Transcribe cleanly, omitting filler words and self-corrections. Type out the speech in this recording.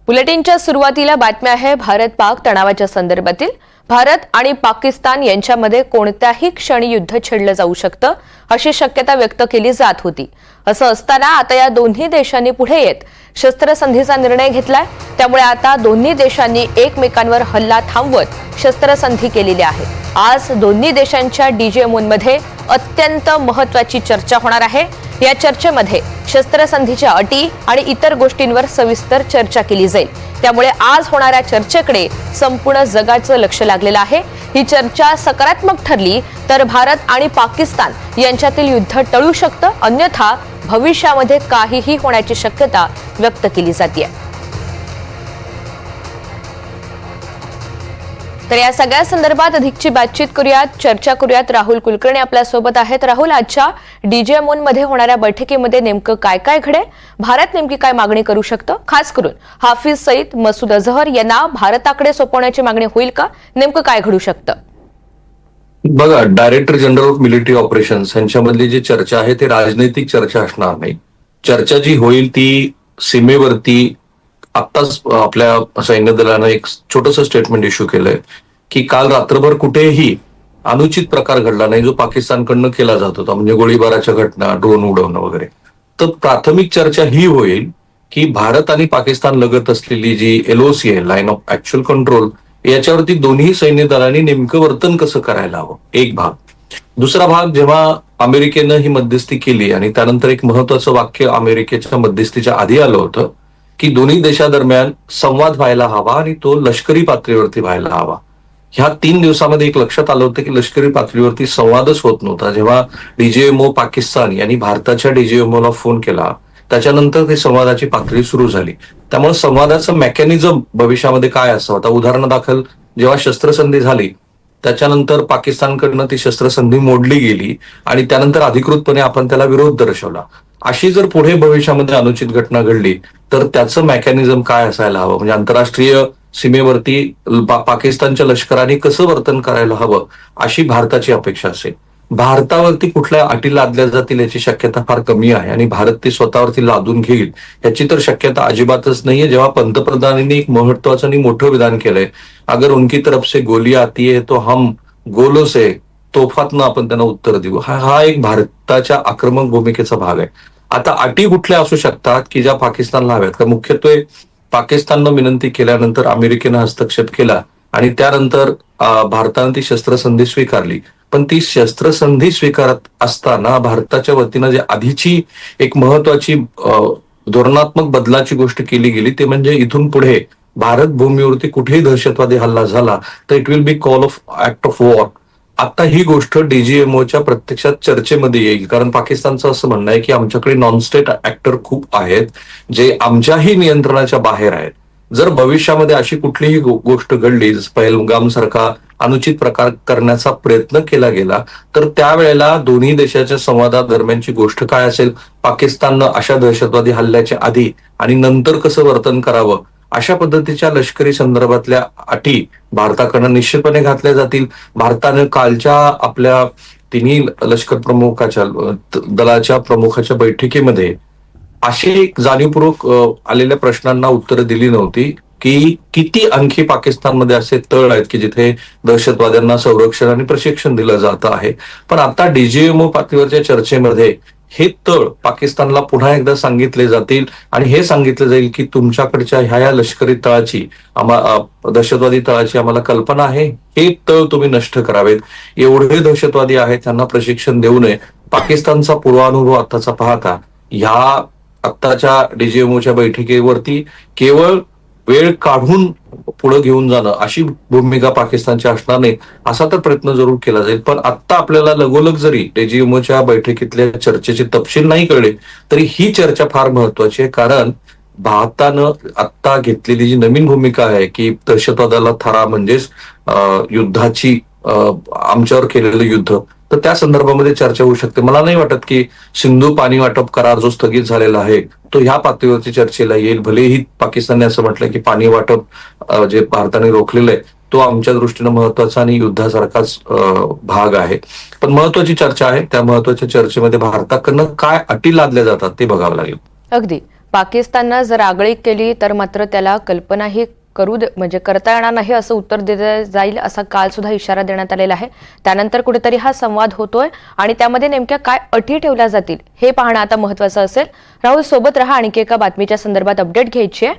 बुलेटिनच्या सुरुवातीला बातम्या आहे भारत पाक तणावाच्या संदर्भातील। भारत आणि पाकिस्तान यांच्यामध्ये कोणत्याही क्षणी युद्ध छेडलं जाऊ शकतं अशी शक्यता व्यक्त केली जात होती। असं असताना आता या दोन्ही देशांनी पुढे येत शस्त्रसंधीचा निर्णय घेतलाय। त्यामुळे आता दोन्ही देशांनी एकमेकांवर हल्ला थांबवत शस्त्रसंधी केलेली आहे। आज दोन्ही देशांच्या डीजीएमओमध्ये अत्यंत महत्त्वाची चर्चा होणार आहे। या चर्चेमध्ये शस्त्रसंधीच्या अटी आणि इतर गोष्टींवर सविस्तर चर्चा केली जाईल। त्यामुळे आज होणाऱ्या चर्चेकडे संपूर्ण जगाचं लक्ष लागलेलं आहे। ही चर्चा सकारात्मक ठरली तर भारत आणि पाकिस्तान यांच्यातील युद्ध टळू शकतं, अन्यथा भविष्यामध्ये काहीही होण्याची शक्यता व्यक्त केली जाते। तर या सगळ्या संदर्भात अधिकची बातचीत करूयात, चर्चा करूयात। राहुल कुलकर्णी आपल्या सोबत आहेत। राहुल, आजच्या डीजीएमओमध्ये होणाऱ्या बैठकीमध्ये नेमकं काय काय घडेल? भारत नेमकी काय मागणी करू शकतं? खास करून हाफिज सईद, मसूद अझहर यांना भारताकडे सोपवण्याची मागणी होईल का? नेमकं काय घडू शकतं? बघा, director general of military operations यांच्यामधली जी चर्चा आहे ती राजनैतिक चर्चा असणार नाही। चर्चा जी होईल ती सीमेवरती आत्ताच आपल्या सैन्य दलानं एक छोटस स्टेटमेंट इश्यू केलंय की काल रात्रभर कुठेही अनुचित प्रकार घडला नाही जो पाकिस्तानकडनं केला जात होता, म्हणजे गोळीबाराच्या घटना, ड्रोन उडवणं वगैरे। तर प्राथमिक चर्चा ही होईल की भारत आणि पाकिस्तान लगत असलेली जी LOC आहे, लाईन ऑफ ऍक्च्युअल कंट्रोल, याच्यावरती दोन्ही सैन्य दलांनी नेमकं वर्तन कसं करायला हवं, एक भाग। दुसरा भाग, जेव्हा अमेरिकेनं ही मध्यस्थी केली आणि त्यानंतर एक महत्वाचं वाक्य अमेरिकेच्या मध्यस्थीच्या आधी आलं होतं की दोन्ही देशादरम्यान संवाद व्हायला हवा आणि तो लष्करी पातळीवरती व्हायला हवा। ह्या 3 दिवसामध्ये एक लक्षात आलं होतं की लष्करी पातळीवरती संवादच होत नव्हता। जेव्हा डीजीएमओ पाकिस्तान यांनी भारताच्या डीजीएमओला फोन केला त्याच्यानंतर ते संवादाची पातळी सुरू झाली। त्यामुळे संवादाचं मेकॅनिझम भविष्यामध्ये काय असावं, आता उदाहरणादाखल जेव्हा शस्त्रसंधी झाली त्याच्यानंतर पाकिस्तानकडनं ती शस्त्रसंधी मोडली गेली आणि त्यानंतर अधिकृतपणे आपण त्याला विरोध दर्शवला। अशी जर पुढे भविष्यामध्ये अनुचित घटना घडली तर त्याचं मेकॅनिझम काय असायला हवं, म्हणजे आंतरराष्ट्रीय सीमेवरती पाकिस्तानच्या लष्कराने कसं वर्तन करायला हवं अशी भारताची अपेक्षा असेल। भारतावरती कुठल्या अटी लादल्या जातील याची शक्यता फार कमी आहे आणि भारत ती स्वतःवरती लादून घेईल याची तर शक्यता अजिबातच नाहीये। जेव्हा पंतप्रधानांनी एक महत्वाचं आणि मोठं विधान केलंय, अगर उनकी तरफ से गोली आती है तो हम गोलों से तोफातनं आपण त्यांना उत्तर देऊ, हा एक भारताच्या आक्रमक भूमिकेचा भाग आहे। आता अटी कुठल्या असू शकतात की ज्या पाकिस्तानला हव्यात का? मुख्यत्वे पाकिस्ताननं विनंती केल्यानंतर अमेरिकेनं हस्तक्षेप केला आणि त्यानंतर भारतानं ती शस्त्रसंधी स्वीकारली। पण ती शस्त्रसंधी स्वीकारत असताना भारताच्या वतीनं जे आधीची एक महत्वाची धोरणात्मक बदलाची गोष्ट केली गेली ते म्हणजे इथून पुढे भारत भूमीवरती कुठेही दहशतवादी हल्ला झाला तर it will be call of act of war. आता ही गोष्ट डीजीएमओच्या प्रत्यक्षात चर्चेमध्ये येईल, कारण पाकिस्तानचं असं म्हणणं आहे की आमच्याकडे नॉन स्टेट ऍक्टर खूप आहेत जे आमच्याही नियंत्रणाच्या बाहेर आहेत। जर भविष्यामध्ये अशी कुठलीही गोष्ट घडली, पहलगाम सारखा अनुचित प्रकार करण्याचा प्रयत्न केला गेला तर त्यावेळेला दोन्ही देशाच्या संवादादरम्यानची गोष्ट काय असेल, पाकिस्ताननं अशा दहशतवादी हल्ल्याच्या आधी आणि नंतर कसं वर्तन करावं, अशा पद्धतीच्या लष्करी संदर्भातल्या अटी भारताकडनं निश्चितपणे घातल्या जातील। भारतानं कालच्या आपल्या तिन्ही लष्कर प्रमुखाच्या दलाच्या प्रमुखाच्या बैठकीमध्ये अशी जाणीवपूर्वक आलेल्या प्रश्नांना उत्तरं दिली नव्हती की किती आणखी पाकिस्तानमध्ये असे तळ आहेत की जिथे दहशतवाद्यांना संरक्षण आणि प्रशिक्षण दिलं जात आहे। पण आता डीजीएमओ पातळीवरच्या चर्चेमध्ये हे तळ पाकिस्तानला पुन्हा एकदा सांगितले जातील आणि हे सांगितलं जाईल की तुमच्याकडच्या ह्या लष्करी तळाची, दहशतवादी तळाची आम्हाला कल्पना आहे, हे तळ तुम्ही नष्ट करावेत। एवढे दहशतवादी आहेत त्यांना प्रशिक्षण देऊ नये। पाकिस्तानचा पूर्वानुभव आताचा पाहता ह्या आत्ताच्या डीजीएमओच्या बैठकीवरती केवळ वेळ काढून पुढे घेऊन जाणं अशी भूमिका पाकिस्तानची असणार नाही, असा तर प्रयत्न जरूर केला जाईल। पण आता आपल्याला लगोलग जरी डीजीएमओच्या बैठकीतल्या चर्चेचे तपशील नाही कळले तरी ही चर्चा फार महत्वाची आहे, कारण भारतानं आता घेतलेली जी नवीन भूमिका आहे की दहशतवादाला थारा म्हणजेच युद्धाची, आमच्यावर केलेलं युद्ध, तर त्या संदर्भामध्ये चर्चा होऊ शकते। मला नाही वाटत की सिंधू पाणी वाटप करार जो स्थगित झालेला आहे तो ह्या पातळीवरती चर्चेला येईल। भलेही पाकिस्तानने असं म्हटलं की पाणी वाटप जे भारताने रोखलेलं आहे तो आमच्या दृष्टीनं महत्वाचा आणि युद्धासारखाच भाग आहे, पण महत्वाची चर्चा आहे। त्या महत्वाच्या चर्चेमध्ये भारताकडनं काय अटी लादल्या जातात ते बघावं लागेल। अगदी पाकिस्ताननं जर आगळीक केली तर मात्र त्याला कल्पनाही करता येणार नाही असं उत्तर दिलं जाईल असा काल सुद्धा इशारा देण्यात आलेला आहे. त्यानंतर कुठेतरी हा संवाद होतोय आणि त्यामध्ये नेमक्या काय अटी ठेवल्या जातील हे पाहणं आता महत्त्वाचं असेल. राहुल, सोबत रहा, आणखी एका बातमीच्या संदर्भात अपडेट घ्यायची आहे.